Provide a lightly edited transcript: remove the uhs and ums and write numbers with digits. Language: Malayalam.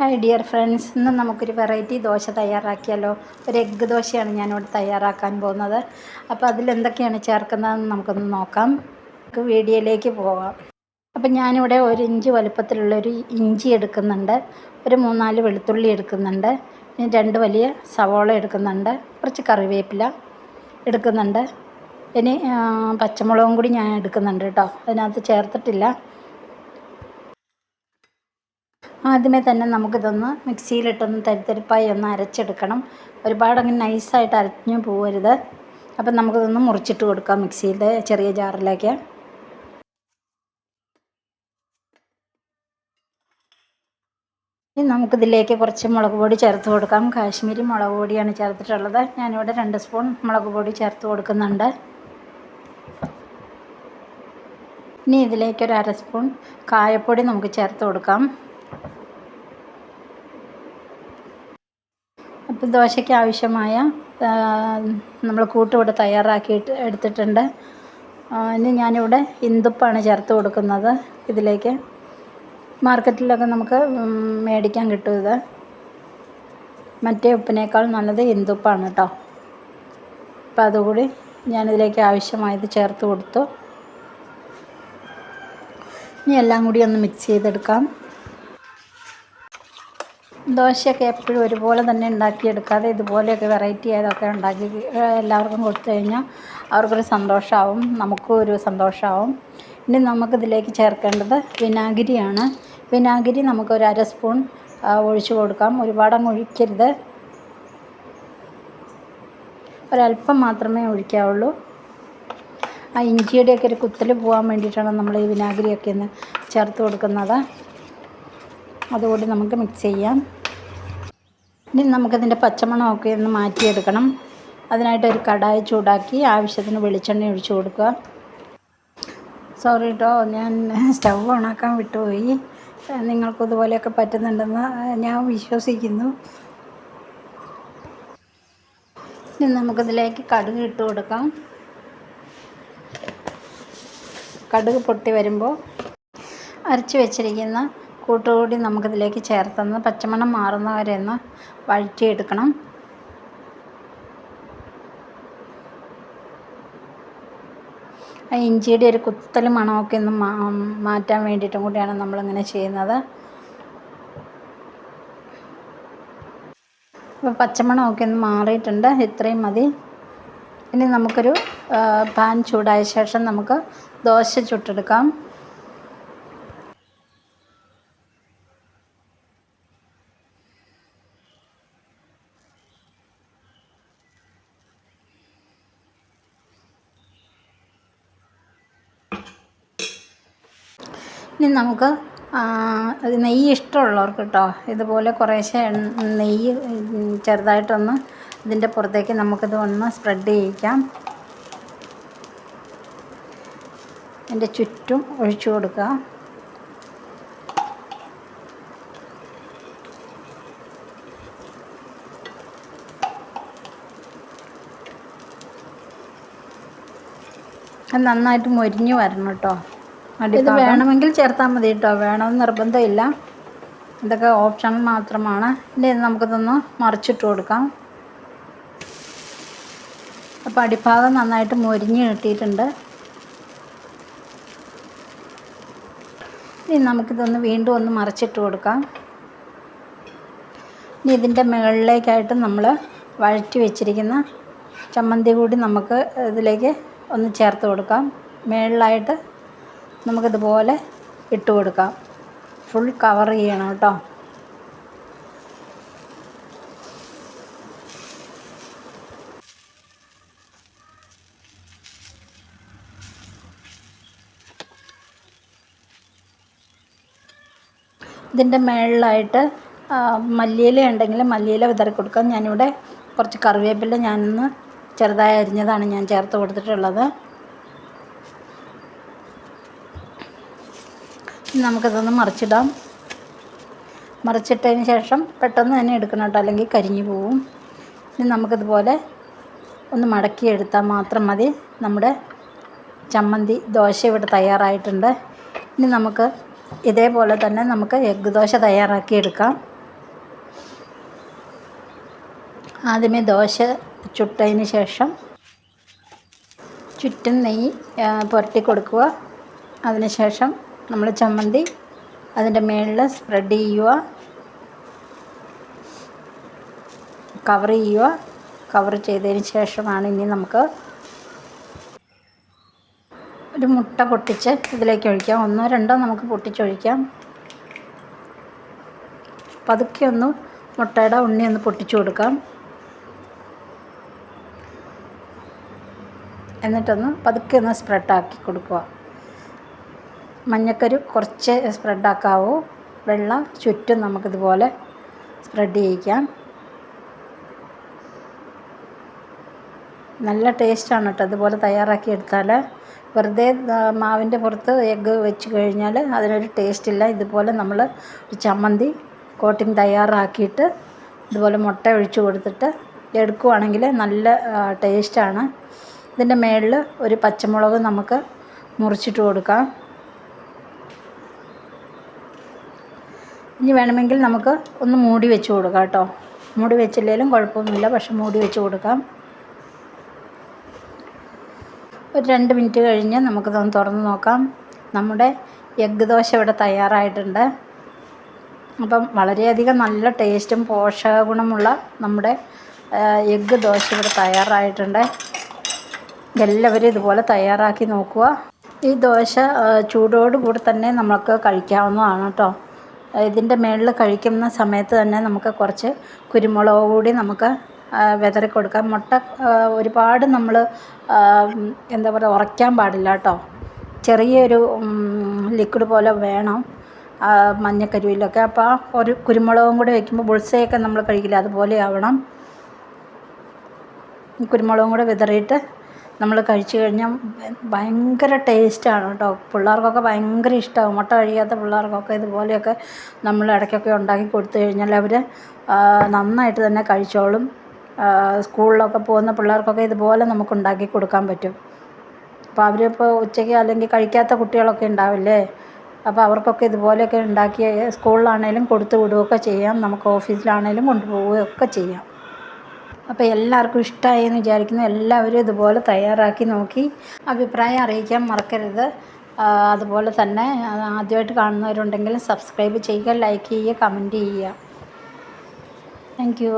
ഹായ് ഡിയർ ഫ്രണ്ട്സ്, ഇന്ന് നമുക്കൊരു വെറൈറ്റി ദോശ തയ്യാറാക്കിയാലോ. ഒരു എഗ്ഗ് ദോശയാണ് ഞാനിവിടെ തയ്യാറാക്കാൻ പോകുന്നത്. അപ്പോൾ അതിലെന്തൊക്കെയാണ് ചേർക്കുന്നതെന്ന് നമുക്കൊന്ന് നോക്കാം. നമുക്ക് വീഡിയോയിലേക്ക് പോകാം. അപ്പം ഞാനിവിടെ 1 ഇഞ്ച് വലുപ്പത്തിലുള്ളൊരു ഇഞ്ചി എടുക്കുന്നുണ്ട്, ഒരു 3-4 വെളുത്തുള്ളി എടുക്കുന്നുണ്ട്, 2 വലിയ സവോള എടുക്കുന്നുണ്ട്, കുറച്ച് കറിവേപ്പില എടുക്കുന്നുണ്ട്, ഇനി പച്ചമുളകും കൂടി ഞാൻ എടുക്കുന്നുണ്ട് കേട്ടോ. അതിനകത്ത് ചേർത്തിട്ടില്ല. ആദ്യമേ തന്നെ നമുക്കിതൊന്ന് മിക്സിയിലിട്ടൊന്ന് തരിതരിപ്പായി ഒന്ന് അരച്ചെടുക്കണം. ഒരുപാടങ്ങ് നൈസായിട്ട് അരഞ്ഞു പോകരുത്. അപ്പം നമുക്കിതൊന്ന് മുറിച്ചിട്ട് കൊടുക്കാം മിക്സിയിലെ ചെറിയ ജാറിലേക്ക്. ഇനി നമുക്കിതിലേക്ക് കുറച്ച് മുളക് പൊടി ചേർത്ത് കൊടുക്കാം. കാശ്മീരി മുളക് പൊടിയാണ് ചേർത്തിട്ടുള്ളത്. ഞാനിവിടെ 2 സ്പൂൺ മുളക് പൊടി ചേർത്ത് കൊടുക്കുന്നുണ്ട്. ഇനി ഇതിലേക്കൊരു 1/2 സ്പൂൺ കായപ്പൊടി നമുക്ക് ചേർത്ത് കൊടുക്കാം. അപ്പോൾ ദോശയ്ക്ക് ആവശ്യമായ നമ്മൾ കൂട്ടിവിടെ തയ്യാറാക്കിയിട്ട് എടുത്തിട്ടുണ്ട്. ഇനി ഞാനിവിടെ ഇന്ദുപ്പാണ് ചേർത്ത് കൊടുക്കുന്നത്. ഇതിലേക്ക് മാർക്കറ്റിലൊക്കെ നമുക്ക് മേടിക്കാൻ കിട്ടും. ഇത് മറ്റേ ഉപ്പിനേക്കാൾ നല്ലത് ഇന്ദുപ്പാണ് കേട്ടോ. അപ്പോൾ അതുകൂടി ഞാനിതിലേക്ക് ആവശ്യമായത് ചേർത്ത് കൊടുത്തു. ഇനി എല്ലാം കൂടി ഒന്ന് മിക്സ് ചെയ്തെടുക്കാം. ദോശയൊക്കെ എപ്പോഴും ഒരുപോലെ തന്നെ ഉണ്ടാക്കിയെടുക്കാതെ ഇതുപോലെയൊക്കെ വെറൈറ്റി ആയതൊക്കെ ഉണ്ടാക്കി എല്ലാവർക്കും കൊടുത്തു കഴിഞ്ഞാൽ അവർക്കൊരു സന്തോഷമാവും, നമുക്കും ഒരു സന്തോഷമാവും. ഇനി നമുക്കിതിലേക്ക് ചേർക്കേണ്ടത് വിനാഗിരിയാണ്. വിനാഗിരി നമുക്കൊരു 1/2 സ്പൂൺ ഒഴിച്ച് കൊടുക്കാം. ഒരുപാടങ്ങ് ഒഴിക്കരുത്, ഒരല്പം മാത്രമേ ഒഴിക്കാവുള്ളൂ. ആ ഇഞ്ചിയുടെയൊക്കെ ഒരു കുത്തൽ പോകാൻ വേണ്ടിയിട്ടാണ് നമ്മൾ ഈ വിനാഗിരിയൊക്കെ ഒന്ന് ചേർത്ത് കൊടുക്കുന്നത്. അതുകൂടി നമുക്ക് മിക്സ് ചെയ്യാം. ഇനി നമുക്കതിൻ്റെ പച്ചമണമൊക്കെ ഒന്ന് മാറ്റിയെടുക്കണം. അതിനായിട്ട് ഒരു കടായി ചൂടാക്കി ആവശ്യത്തിന് വെളിച്ചെണ്ണ ഒഴിച്ച് കൊടുക്കുക. സോറി കേട്ടോ, ഞാൻ സ്റ്റൗ ഓണാക്കാൻ വിട്ടുപോയി. നിങ്ങൾക്കും ഇതുപോലെയൊക്കെ പറ്റുന്നുണ്ടെന്ന് ഞാൻ വിശ്വസിക്കുന്നു. ഇനി നമുക്കിതിലേക്ക് കടുക് ഇട്ട് കൊടുക്കാം. കടുക് പൊട്ടി വരുമ്പോൾ അരച്ച് വെച്ചിരിക്കുന്ന കൂട്ടുകൂടി നമുക്കിതിലേക്ക് ചേർത്തൊന്ന് പച്ചമണം മാറുന്നവരെ ഒന്ന് വഴറ്റിയെടുക്കണം. ആ ഇഞ്ചിയുടെ ഒരു കുത്തൽ മണമൊക്കെ ഒന്ന് മാറ്റാൻ വേണ്ടിയിട്ടും കൂടിയാണ് നമ്മളിങ്ങനെ ചെയ്യുന്നത്. അപ്പോൾ പച്ചമണമൊക്കെ ഒന്ന് മാറിയിട്ടുണ്ട്, ഇത്രയും മതി. ഇനി നമുക്കൊരു പാൻ ചൂടായ ശേഷം നമുക്ക് ദോശ ചുട്ടെടുക്കാം. ഇനി നമുക്ക് നെയ്യ് ഇഷ്ടമുള്ളവർക്ക് കേട്ടോ ഇതുപോലെ കുറേശ്ശെ നെയ്യ് ചെറുതായിട്ടൊന്ന് ഇതിൻ്റെ പുറത്തേക്ക് നമുക്കിത് ഒന്ന് സ്പ്രെഡ് ചെയ്യിക്കാം. അതിൻ്റെ ചുറ്റും ഒഴിച്ചു കൊടുക്കുക. അത് നന്നായിട്ട് മൊരിഞ്ഞ് വരണം കേട്ടോ. ഇത് വേണമെങ്കിൽ ചേർത്താൽ മതി കേട്ടോ, വേണമെന്ന് നിർബന്ധമില്ല. ഇതൊക്കെ ഓപ്ഷണൽ മാത്രമാണ്. ഇനി നമുക്കിതൊന്ന് മറിച്ചിട്ട് കൊടുക്കാം. അപ്പോൾ അടിഭാഗം നന്നായിട്ട് മൊരിഞ്ഞ് കിട്ടിയിട്ടുണ്ട്. ഇനി നമുക്കിതൊന്ന് വീണ്ടും ഒന്ന് മറിച്ചിട്ട് കൊടുക്കാം. ഇനി ഇതിൻ്റെ മുകളിലേക്കായിട്ട് നമ്മൾ വഴറ്റി വെച്ചിരിക്കുന്ന ചമ്മന്തി കൂടി നമുക്ക് ഇതിലേക്ക് ഒന്ന് ചേർത്ത് കൊടുക്കാം. മുകളിലായിട്ട് നമുക്കിതുപോലെ ഇട്ട് കൊടുക്കാം. ഫുൾ കവർ ചെയ്യണം കേട്ടോ. ഇതിൻ്റെ മുകളിലായിട്ട് മല്ലിയില ഉണ്ടെങ്കിൽ മല്ലിയില വിതറി കൊടുക്കാം. ഞാനിവിടെ കുറച്ച് കറിവേപ്പില ഞാനൊന്ന് ചെറുതായി അരിഞ്ഞതാണ് ഞാൻ ചേർത്ത് കൊടുത്തിട്ടുള്ളത്. നമുക്കിതൊന്ന് മറിച്ചിടാം. മറിച്ചിട്ടതിന് ശേഷം പെട്ടെന്ന് തന്നെ എടുക്കണം കേട്ടോ, അല്ലെങ്കിൽ കരിഞ്ഞു പോവും. ഇനി നമുക്കിതുപോലെ ഒന്ന് മടക്കിയെടുത്താൽ മാത്രം മതി. നമ്മുടെ ചമ്മന്തി ദോശ ഇവിടെ തയ്യാറായിട്ടുണ്ട്. ഇനി നമുക്ക് ഇതേപോലെ തന്നെ നമുക്ക് എഗ്ഗ് ദോശ തയ്യാറാക്കിയെടുക്കാം. ആദ്യമേ ദോശ ചുട്ടതിന് ശേഷം ചുറ്റും നെയ്യ് പുരട്ടി കൊടുക്കുക. അതിനുശേഷം നമ്മൾ ചമ്മന്തി അതിൻ്റെ മുകളിൽ സ്പ്രെഡ് ചെയ്യുക, കവർ ചെയ്യുക. കവർ ചെയ്തതിന് ശേഷമാണ് ഇനി നമുക്ക് ഒരു മുട്ട പൊട്ടിച്ച് ഇതിലേക്ക് ഒഴിക്കാം. 1 2 നമുക്ക് പൊട്ടിച്ചൊഴിക്കാം. പതുക്കെ ഒന്ന് മുട്ടയുടെ ഉണ്ണി ഒന്ന് പൊട്ടിച്ചു കൊടുക്കാം. എന്നിട്ടൊന്ന് പതുക്കെ ഒന്ന് സ്പ്രെഡാക്കി കൊടുക്കുക. മഞ്ഞക്കരു കുറച്ച് സ്പ്രെഡാക്കാവൂ. വെള്ള ചുറ്റും നമുക്കിതുപോലെ സ്പ്രെഡ് ചെയ്യിക്കാം. നല്ല ടേസ്റ്റാണ് കേട്ടോ ഇതുപോലെ തയ്യാറാക്കി എടുത്താൽ. വെറുതെ മാവിൻ്റെ പുറത്ത് എഗ്ഗ് വെച്ച് കഴിഞ്ഞാൽ അതിനൊരു ടേസ്റ്റില്ല. ഇതുപോലെ നമ്മൾ ഒരു ചമ്മന്തി കോട്ടിങ് തയ്യാറാക്കിയിട്ട് ഇതുപോലെ മുട്ട ഒഴിച്ച് കൊടുത്തിട്ട് എടുക്കുവാണെങ്കിൽ നല്ല ടേസ്റ്റാണ്. ഇതിൻ്റെ മുകളിൽ ഒരു പച്ചമുളക് നമുക്ക് മുറിച്ചിട്ട് കൊടുക്കാം. ഇനി വേണമെങ്കിൽ നമുക്ക് ഒന്ന് മൂടി വെച്ച് കൊടുക്കാം കേട്ടോ. മൂടി വെച്ചില്ലെങ്കിലും കുഴപ്പമൊന്നുമില്ല, പക്ഷെ മൂടി വെച്ച് കൊടുക്കാം. ഒരു 2 മിനിറ്റ് കഴിഞ്ഞ് നമുക്കിതൊന്ന് തുറന്ന് നോക്കാം. നമ്മുടെ എഗ്ഗ് ദോശ ഇവിടെ തയ്യാറായിട്ടുണ്ട്. അപ്പം വളരെയധികം നല്ല ടേസ്റ്റും പോഷക ഗുണമുള്ള നമ്മുടെ എഗ്ഗ് ദോശ ഇവിടെ തയ്യാറായിട്ടുണ്ട്. എല്ലാവരും ഇതുപോലെ തയ്യാറാക്കി നോക്കുക. ഈ ദോശ ചൂടോടുകൂടി തന്നെ നമുക്ക് കഴിക്കാവുന്നതാണ് കേട്ടോ. ഇതിൻ്റെ മുകളിൽ കഴിക്കുന്ന സമയത്ത് തന്നെ നമുക്ക് കുറച്ച് കുരുമുളക് കൂടി നമുക്ക് വിതറി കൊടുക്കാം. മുട്ട ഒരുപാട് നമ്മൾ എന്താ പറയുക ഉറയ്ക്കാൻ പാടില്ല കേട്ടോ. ചെറിയൊരു ലിക്വിഡ് പോലെ വേണം മഞ്ഞക്കരുവിലൊക്കെ. അപ്പോൾ ഒരു കുരുമുളകും കൂടി വയ്ക്കുമ്പോൾ ബുൾസയൊക്കെ നമ്മൾ കഴിക്കില്ല, അതുപോലെ ആവണം. കുരുമുളകും കൂടെ വിതറിയിട്ട് നമ്മൾ കഴിച്ചു കഴിഞ്ഞാൽ ഭയങ്കര ടേസ്റ്റാണ് കേട്ടോ. പിള്ളേർക്കൊക്കെ ഭയങ്കര ഇഷ്ടമാകും. മുട്ട കഴിക്കാത്ത പിള്ളേർക്കൊക്കെ ഇതുപോലെയൊക്കെ നമ്മൾ ഇടയ്ക്കൊക്കെ ഉണ്ടാക്കി കൊടുത്തു കഴിഞ്ഞാൽ അവർ നന്നായിട്ട് തന്നെ കഴിച്ചോളും. സ്കൂളിലൊക്കെ പോകുന്ന പിള്ളേർക്കൊക്കെ ഇതുപോലെ നമുക്ക് ഉണ്ടാക്കി കൊടുക്കാൻ പറ്റും. അപ്പോൾ അവരിപ്പോൾ ഉച്ചയ്ക്ക് അല്ലെങ്കിൽ കഴിക്കാത്ത കുട്ടികളൊക്കെ ഉണ്ടാവില്ലേ, അപ്പോൾ അവർക്കൊക്കെ ഇതുപോലെയൊക്കെ ഉണ്ടാക്കി സ്കൂളിലാണേലും കൊടുത്തു വിടുകയൊക്കെ ചെയ്യാം. നമുക്ക് ഓഫീസിലാണേലും കൊണ്ടുപോവുകയൊക്കെ ചെയ്യാം. അപ്പോൾ എല്ലാവർക്കും ഇഷ്ടമായി എന്ന് വിചാരിക്കുന്നു. എല്ലാവരും ഇതുപോലെ തയ്യാറാക്കി നോക്കി അഭിപ്രായം അറിയിക്കാൻ മറക്കരുത്. അതുപോലെ തന്നെ ആദ്യമായിട്ട് കാണുന്നവരുണ്ടെങ്കിൽ സബ്സ്ക്രൈബ് ചെയ്യുക, ലൈക്ക് ചെയ്യുക, കമൻറ്റ് ചെയ്യുക. Thank you.